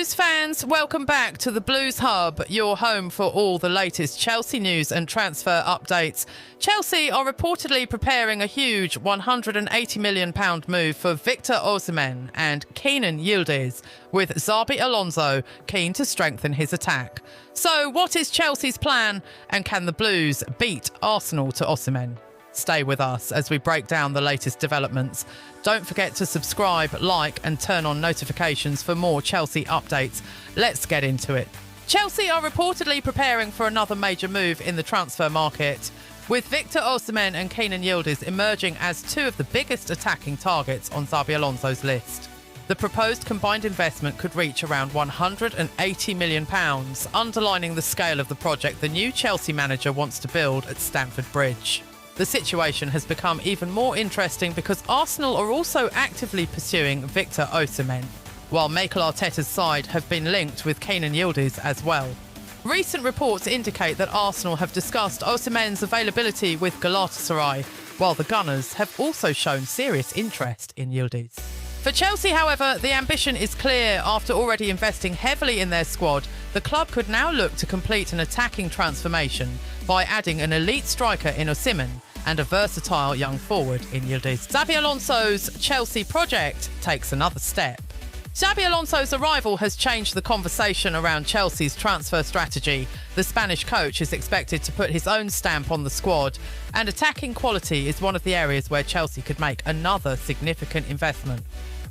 Blues fans, welcome back to the Blues Hub, your home for all the latest Chelsea news and transfer updates. Chelsea are reportedly preparing a huge £180 million move for Victor Osimhen and Kenan Yildiz, with Xabi Alonso keen to strengthen his attack. So what is Chelsea's plan, and can the Blues beat Arsenal to Osimhen? Stay with us as we break down the latest developments. Don't forget to subscribe, like and turn on notifications for more Chelsea updates. Let's get into it. Chelsea are reportedly preparing for another major move in the transfer market, with Victor Osimhen and Kenan Yildiz emerging as two of the biggest attacking targets on Xabi Alonso's list. The proposed combined investment could reach around £180 million, underlining the scale of the project the new Chelsea manager wants to build at Stamford Bridge. The situation has become even more interesting because Arsenal are also actively pursuing Victor Osimhen, while Mikel Arteta's side have been linked with Kenan Yildiz as well. Recent reports indicate that Arsenal have discussed Osimhen's availability with Galatasaray, while the Gunners have also shown serious interest in Yildiz. For Chelsea, however, the ambition is clear. After already investing heavily in their squad, the club could now look to complete an attacking transformation by adding an elite striker in Osimhen and a versatile young forward in Yildiz. Xabi Alonso's Chelsea project takes another step. Xabi Alonso's arrival has changed the conversation around Chelsea's transfer strategy. The Spanish coach is expected to put his own stamp on the squad, and attacking quality is one of the areas where Chelsea could make another significant investment.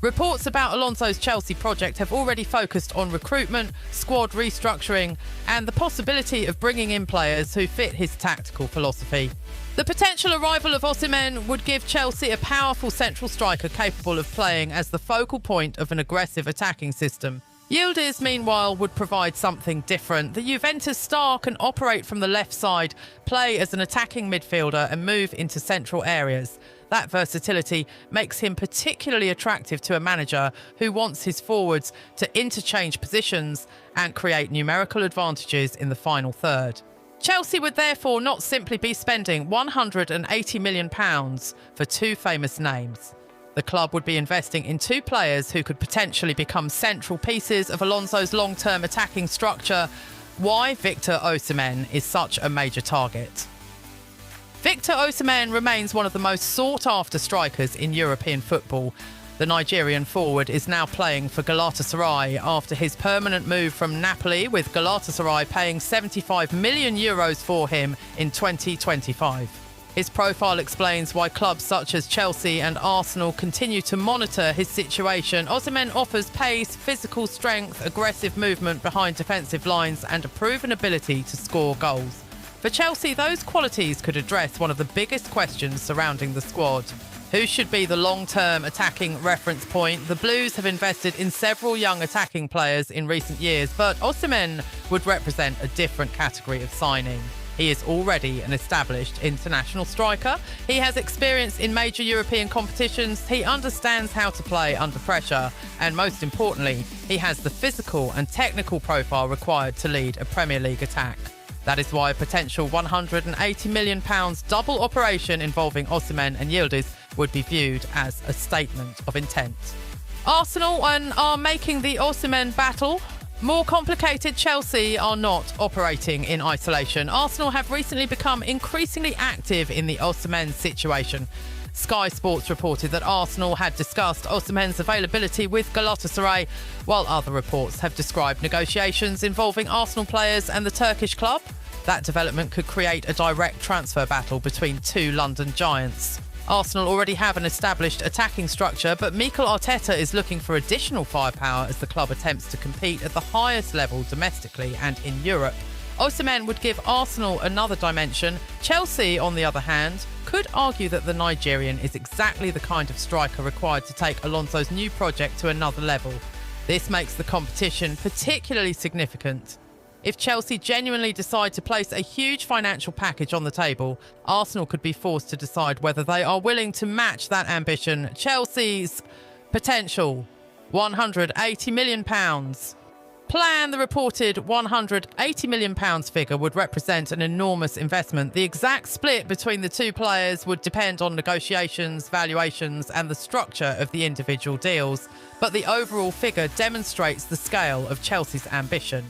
Reports about Alonso's Chelsea project have already focused on recruitment, squad restructuring, and the possibility of bringing in players who fit his tactical philosophy. The potential arrival of Osimhen would give Chelsea a powerful central striker capable of playing as the focal point of an aggressive attacking system. Yildiz, meanwhile, would provide something different. The Juventus star can operate from the left side, play as an attacking midfielder and move into central areas. That versatility makes him particularly attractive to a manager who wants his forwards to interchange positions and create numerical advantages in the final third. Chelsea would therefore not simply be spending £180 million for two famous names. The club would be investing in two players who could potentially become central pieces of Alonso's long-term attacking structure. Why Victor Osimhen is such a major target. Victor Osimhen remains one of the most sought-after strikers in European football. The Nigerian forward is now playing for Galatasaray after his permanent move from Napoli, with Galatasaray paying €75 million for him in 2025. His profile explains why clubs such as Chelsea and Arsenal continue to monitor his situation. Osimhen offers pace, physical strength, aggressive movement behind defensive lines and a proven ability to score goals. For Chelsea, those qualities could address one of the biggest questions surrounding the squad. Who should be the long-term attacking reference point? The Blues have invested in several young attacking players in recent years, but Osimhen would represent a different category of signing. He is already an established international striker. He has experience in major European competitions. He understands how to play under pressure. And most importantly, he has the physical and technical profile required to lead a Premier League attack. That is why a potential £180 million double operation involving Osimhen and Yildiz would be viewed as a statement of intent. Arsenal are making the Osimhen battle more complicated. Chelsea are not operating in isolation. Arsenal have recently become increasingly active in the Osimhen situation. Sky Sports reported that Arsenal had discussed Osimhen's availability with Galatasaray, while other reports have described negotiations involving Arsenal players and the Turkish club. That development could create a direct transfer battle between two London giants. Arsenal already have an established attacking structure, but Mikel Arteta is looking for additional firepower as the club attempts to compete at the highest level domestically and in Europe. Osimhen would give Arsenal another dimension. Chelsea, on the other hand, could argue that the Nigerian is exactly the kind of striker required to take Alonso's new project to another level. This makes the competition particularly significant. If Chelsea genuinely decide to place a huge financial package on the table, Arsenal could be forced to decide whether they are willing to match that ambition. Chelsea's potential £180 million. plan, the reported £180 million figure would represent an enormous investment. The exact split between the two players would depend on negotiations, valuations, and the structure of the individual deals, but the overall figure demonstrates the scale of Chelsea's ambition.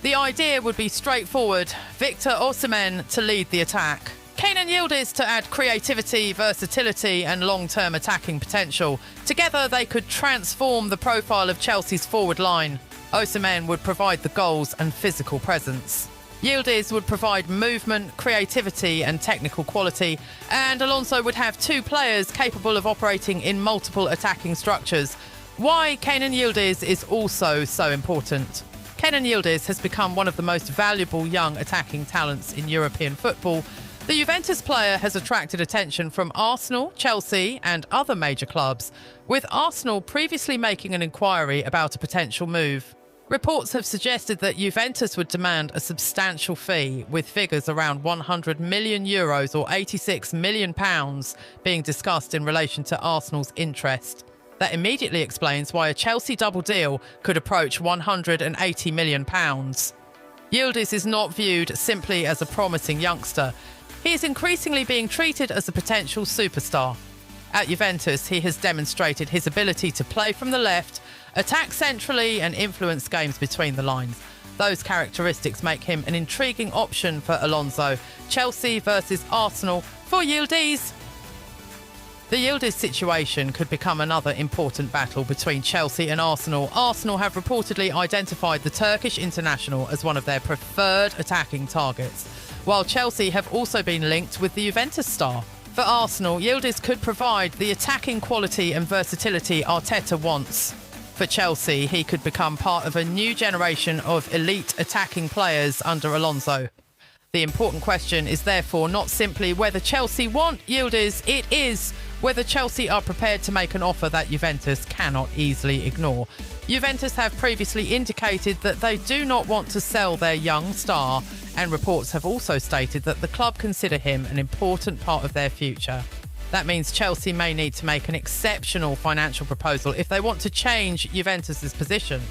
The idea would be straightforward: Victor Osimhen to lead the attack, Kenan Yildiz to add creativity, versatility and long-term attacking potential. Together they could transform the profile of Chelsea's forward line. Osimhen would provide the goals and physical presence. Yildiz would provide movement, creativity and technical quality, and Alonso would have two players capable of operating in multiple attacking structures. Why Kenan Yildiz is also so important. Kenan Yildiz has become one of the most valuable young attacking talents in European football. The Juventus player has attracted attention from Arsenal, Chelsea and other major clubs, with Arsenal previously making an inquiry about a potential move. Reports have suggested that Juventus would demand a substantial fee, with figures around €100 million or £86 million being discussed in relation to Arsenal's interest. That immediately explains why a Chelsea double deal could approach £180 million. Yildiz is not viewed simply as a promising youngster. He is increasingly being treated as a potential superstar. At Juventus, he has demonstrated his ability to play from the left, attack centrally and influence games between the lines. Those characteristics make him an intriguing option for Alonso. Chelsea versus Arsenal for Yildiz. The Yildiz situation could become another important battle between Chelsea and Arsenal. Arsenal have reportedly identified the Turkish international as one of their preferred attacking targets, while Chelsea have also been linked with the Juventus star. For Arsenal, Yildiz could provide the attacking quality and versatility Arteta wants. For Chelsea, he could become part of a new generation of elite attacking players under Alonso. The important question is therefore not simply whether Chelsea want Yildiz, it is whether Chelsea are prepared to make an offer that Juventus cannot easily ignore. Juventus have previously indicated that they do not want to sell their young star, and reports have also stated that the club consider him an important part of their future. That means Chelsea may need to make an exceptional financial proposal if they want to change Juventus's position.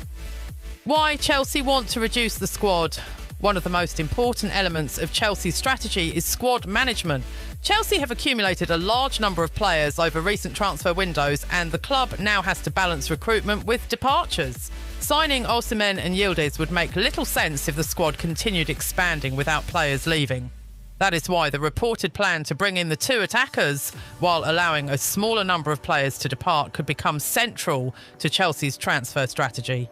Why Chelsea want to reduce the squad? One of the most important elements of Chelsea's strategy is squad management. Chelsea have accumulated a large number of players over recent transfer windows, and the club now has to balance recruitment with departures. Signing Osimhen and Yildiz would make little sense if the squad continued expanding without players leaving. That is why the reported plan to bring in the two attackers, while allowing a smaller number of players to depart, could become central to Chelsea's transfer strategy.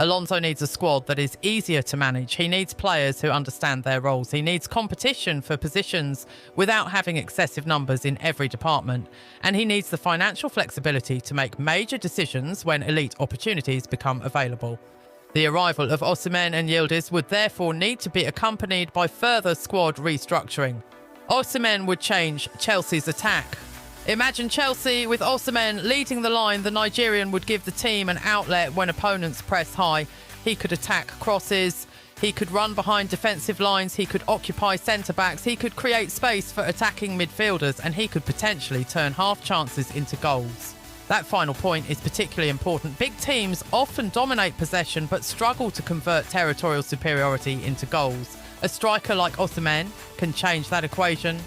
Alonso needs a squad that is easier to manage. He needs players who understand their roles. He needs competition for positions without having excessive numbers in every department. And he needs the financial flexibility to make major decisions when elite opportunities become available. The arrival of Osimhen and Yildiz would therefore need to be accompanied by further squad restructuring. Osimhen would change Chelsea's attack. Imagine Chelsea with Osimhen leading the line. The Nigerian would give the team an outlet when opponents press high. He could attack crosses, he could run behind defensive lines, he could occupy centre-backs, he could create space for attacking midfielders, and he could potentially turn half chances into goals. That final point is particularly important. Big teams often dominate possession but struggle to convert territorial superiority into goals. A striker like Osimhen can change that equation.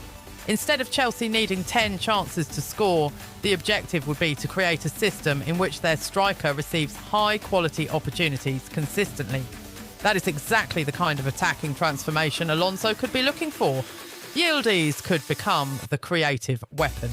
Instead of Chelsea needing 10 chances to score, the objective would be to create a system in which their striker receives high-quality opportunities consistently. That is exactly the kind of attacking transformation Alonso could be looking for. Yildiz could become the creative weapon.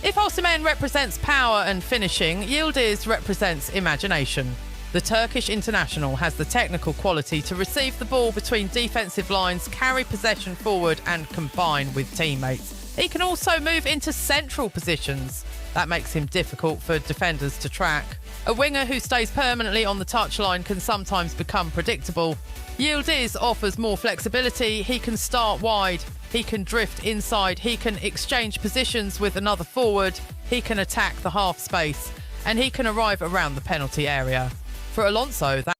If Osimhen represents power and finishing, Yildiz represents imagination. The Turkish international has the technical quality to receive the ball between defensive lines, carry possession forward and combine with teammates. He can also move into central positions. That makes him difficult for defenders to track. A winger who stays permanently on the touchline can sometimes become predictable. Yildiz offers more flexibility. He can start wide, he can drift inside, he can exchange positions with another forward, he can attack the half space, and he can arrive around the penalty area. For Alonso, that